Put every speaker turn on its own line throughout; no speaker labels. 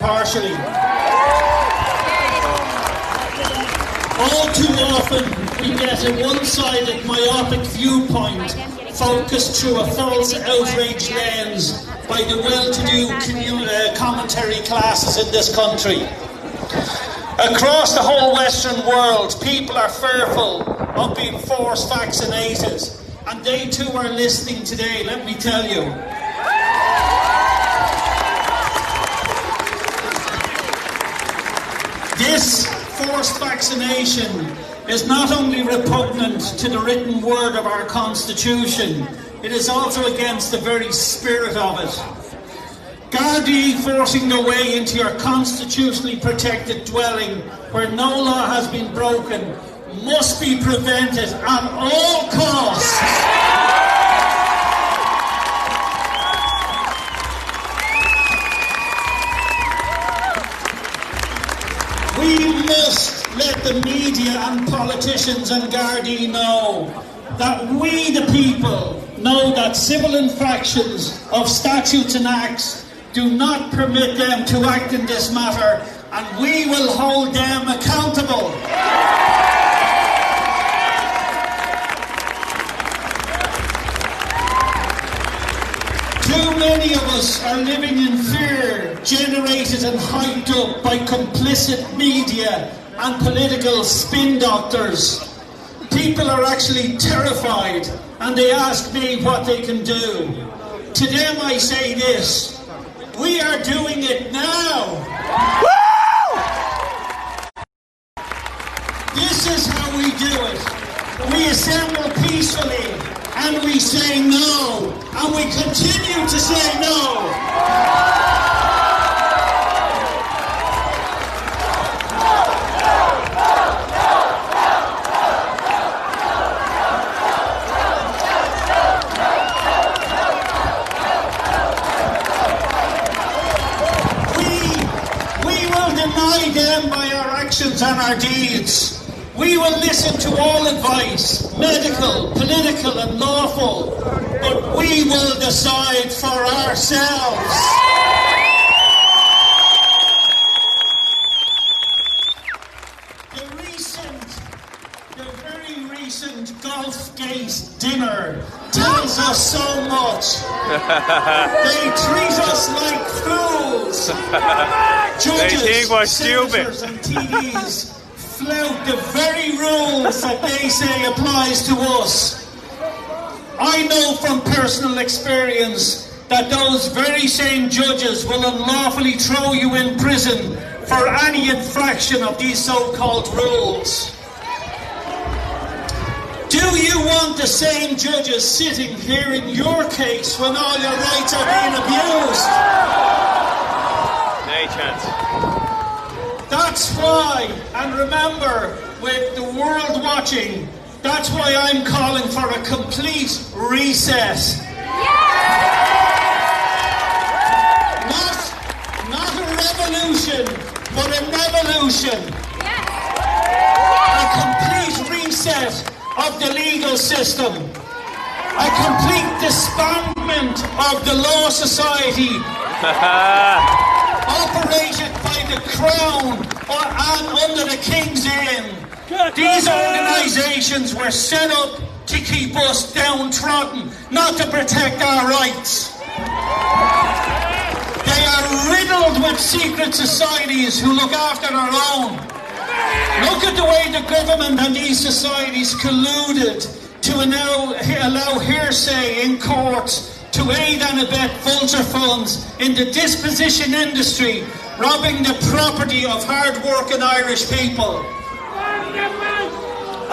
partially. All too often we get a one-sided myopic viewpoint focused through a false outrage lens by the well-to-do commentary classes in this country. Across the whole Western world, people are fearful of being forced vaccinated, and they too are listening today, let me tell you. This forced vaccination is not only repugnant to the written word of our Constitution, it is also against the very spirit of it. Gardaí forcing their way into your constitutionally protected dwelling where no law has been broken must be prevented at all costs. We must let the media and politicians and Gardaí know that we, the people, know that civil infractions of statutes and acts do not permit them to act in this matter, and we will hold them accountable. Too many of us are living in fear, generated and hyped up by complicit media and political spin doctors. People are actually terrified, and they ask me what they can do. To them I say this: we are doing it now. Woo! This is how we do it. We assemble peacefully and we say no, and we continue to say no. Them by our actions and our deeds. We will listen to all advice, medical, political and lawful, but we will decide for ourselves. The very recent Gulfgate dinner tells us so much. They treat us like fools. Judges, senators and TDs flout the very rules that they say applies to us. I know from personal experience that those very same judges will unlawfully throw you in prison for any infraction of these so-called rules. Do you want the same judges sitting here in your case when all your rights are being abused?
No chance.
That's why, and remember, with the world watching, that's why I'm calling for a complete reset. Not a revolution, but an evolution. A complete reset of the legal system. A complete disbandment of the Law Society. Operated by the Crown and under the King's Inn. These organisations were set up to keep us downtrodden, not to protect our rights. They are riddled with secret societies who look after their own. Look at the way the government and these societies colluded to now allow hearsay in courts to aid and abet vulture funds in the disposition industry, robbing the property of hard-working Irish people.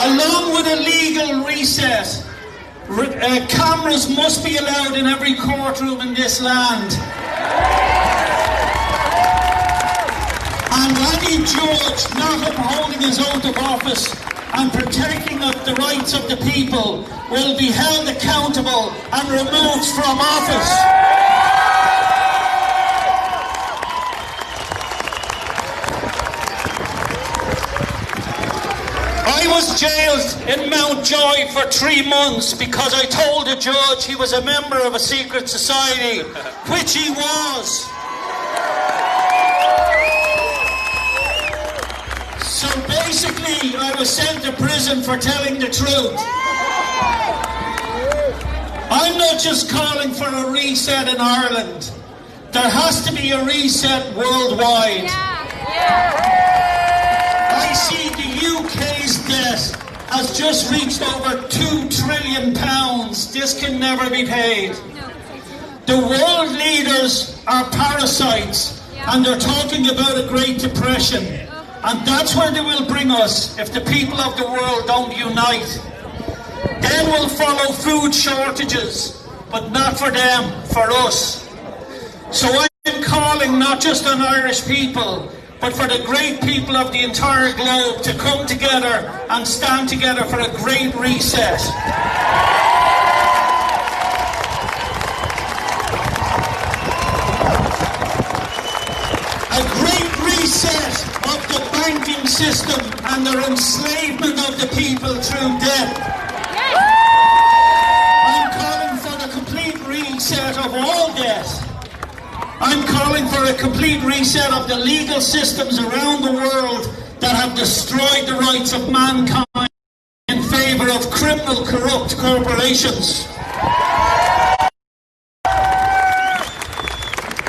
Along with a legal reset, cameras must be allowed in every courtroom in this land. And any judge not upholding his oath of office and protecting of the rights of the people will be held accountable and removed from office. I was jailed in Mountjoy for 3 months because I told a judge he was a member of a secret society, which he was. was sent to prison for telling the truth. I'm not just calling for a reset in Ireland. There has to be a reset worldwide. I see the UK's debt has just reached over £2 trillion. This can never be paid. The world leaders are parasites, and they're talking about a Great Depression. And that's where they will bring us if the people of the world don't unite. Then will follow food shortages, but not for them, for us. So I'm calling not just on Irish people, but for the great people of the entire globe to come together and stand together for a great reset. A great reset of the banking system and their enslavement of the people through debt. I'm calling for the complete reset of all debt. I'm calling for a complete reset of the legal systems around the world that have destroyed the rights of mankind in favour of criminal, corrupt corporations.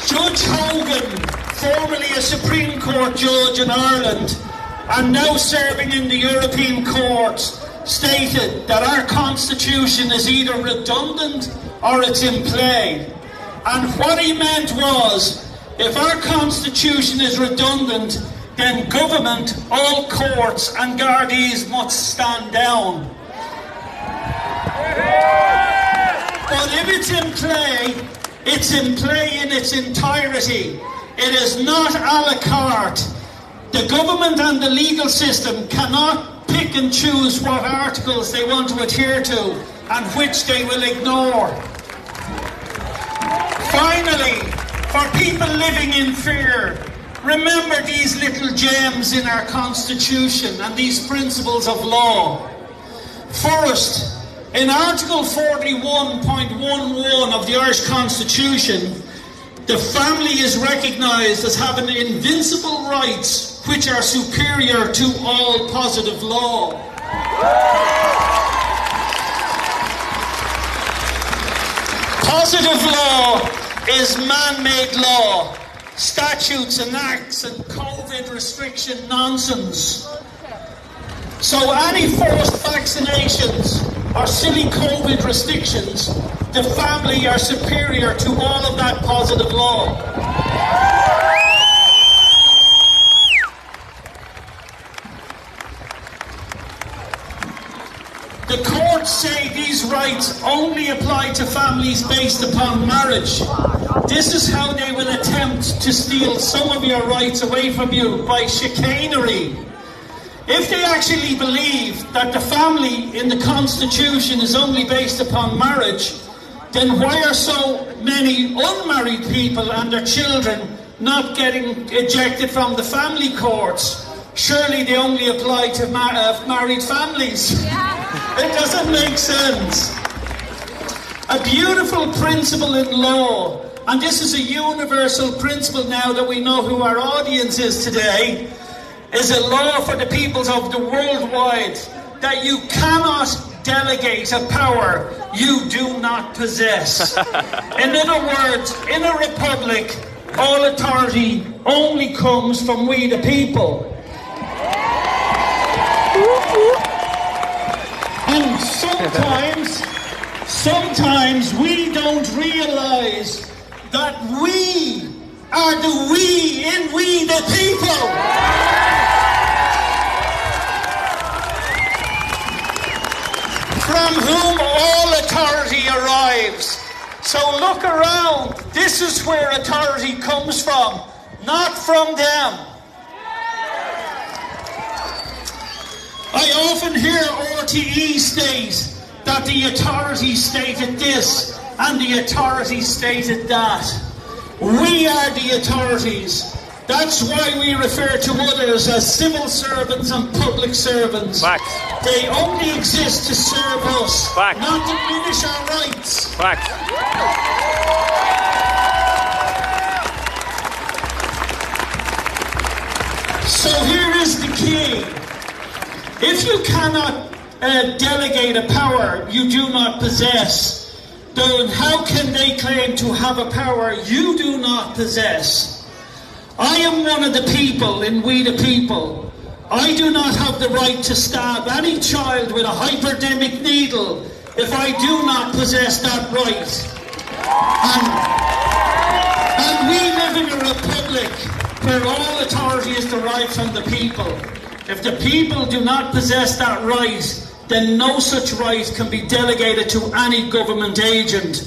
Judge Hogan, formerly a Supreme Court judge in Ireland and now serving in the European courts, stated that our constitution is either redundant or it's in play. And what he meant was, if our constitution is redundant, then government, all courts and Gardaís must stand down. But if it's in play in its entirety. It is not a la carte. The government and the legal system cannot pick and choose what articles they want to adhere to and which they will ignore. Finally, for people living in fear, remember these little gems in our Constitution and these principles of law. First, in Article 41.11 of the Irish Constitution, the family is recognised as having invincible rights which are superior to all positive law. Positive law is man-made law, statutes and acts and COVID restriction nonsense. So any forced vaccinations or silly COVID restrictions, the family are superior to all of that positive law. The courts say these rights only apply to families based upon marriage. This is how they will attempt to steal some of your rights away from you, by chicanery. If they actually believe that the family in the Constitution is only based upon marriage, then why are so many unmarried people and their children not getting ejected from the family courts? Surely they only apply to married families. It doesn't make sense. A beautiful principle in law, and this is a universal principle now that we know who our audience is today, is a law for the peoples of the worldwide, that you cannot delegate a power you do not possess. In other words, in a republic, all authority only comes from we the people. And sometimes we don't realise that we are the we in we the people. From whom all authority arrives. So look around. This is where authority comes from, not from them. I often hear RTE state that the authority stated this and the authority stated that. We are the authorities. That's why we refer to others as civil servants and public servants.
Facts.
They only exist to serve us,
Facts.
not diminish our rights.
Facts.
So here is the key. If you cannot delegate a power you do not possess, then how can they claim to have a power you do not possess? I am one of the people in We the People. I do not have the right to stab any child with a hypodermic needle if I do not possess that right. And we live in a republic where all authority is derived from the people. If the people do not possess that right, then no such right can be delegated to any government agent.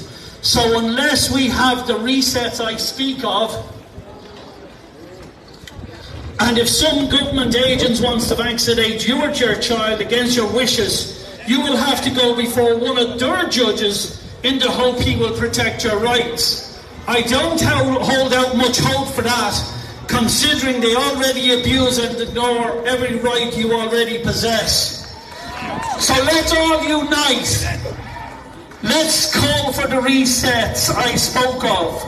So unless we have the resets I speak of, and if some government agent wants to vaccinate you or your child against your wishes, you will have to go before one of their judges in the hope he will protect your rights. I don't hold out much hope for that, considering they already abuse and ignore every right you already possess. So let's all unite. Let's call for the resets I spoke of.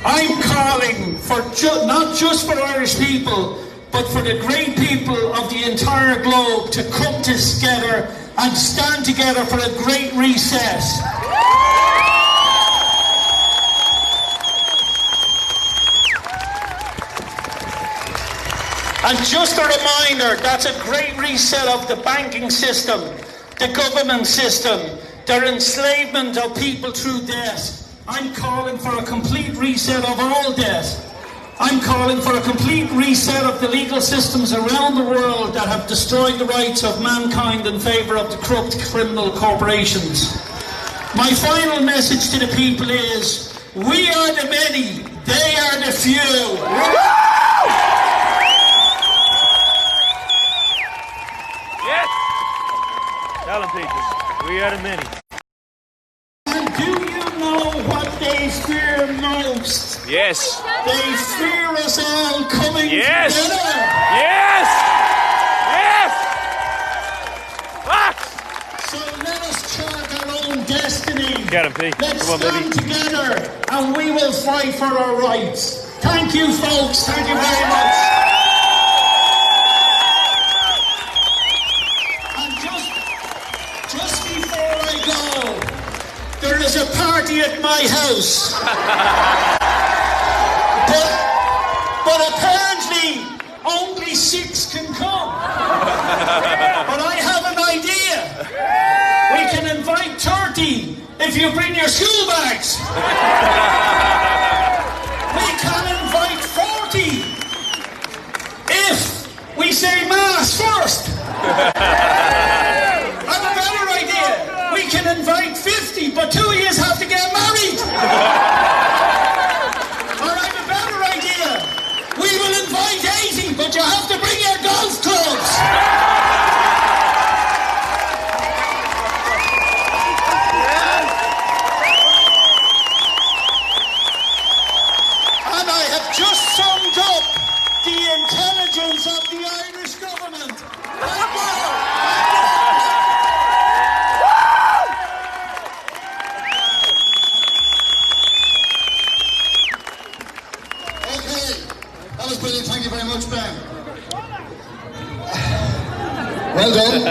I'm calling for not just for Irish people, but for the great people of the entire globe to come together and stand together for a great reset. And just a reminder, that's a great reset of the banking system, the government system, their enslavement of people through debt. I'm calling for a complete reset of all debt. I'm calling for a complete reset of the legal systems around the world that have destroyed the rights of mankind in favour of the corrupt criminal corporations. My final message to the people is, we are the many, they are the few.
Tell them, Peaches. We are the many.
And do you know what they fear most?
Yes.
They fear us all coming
Yes.
together.
Yes. Yes. What?
So let us chart our own destiny.
Get him, Pete.
Let's
Come on,
stand
baby.
together and we will fight for our rights. Thank you, folks. Thank you very much. Just before I go, there is a party at my house. but apparently only 6 can come. But I have an idea. We can invite 30 if you bring your school bags. We can invite 40 if we say Mass first. We can invite 50, but 2 of you have to get married. Or I have a better idea. We will invite 80, but you have to bring your golf clubs. And I have just summed up the intelligence of the Irish government. Thank you.
That was brilliant. Thank you very much, Ben. Well done.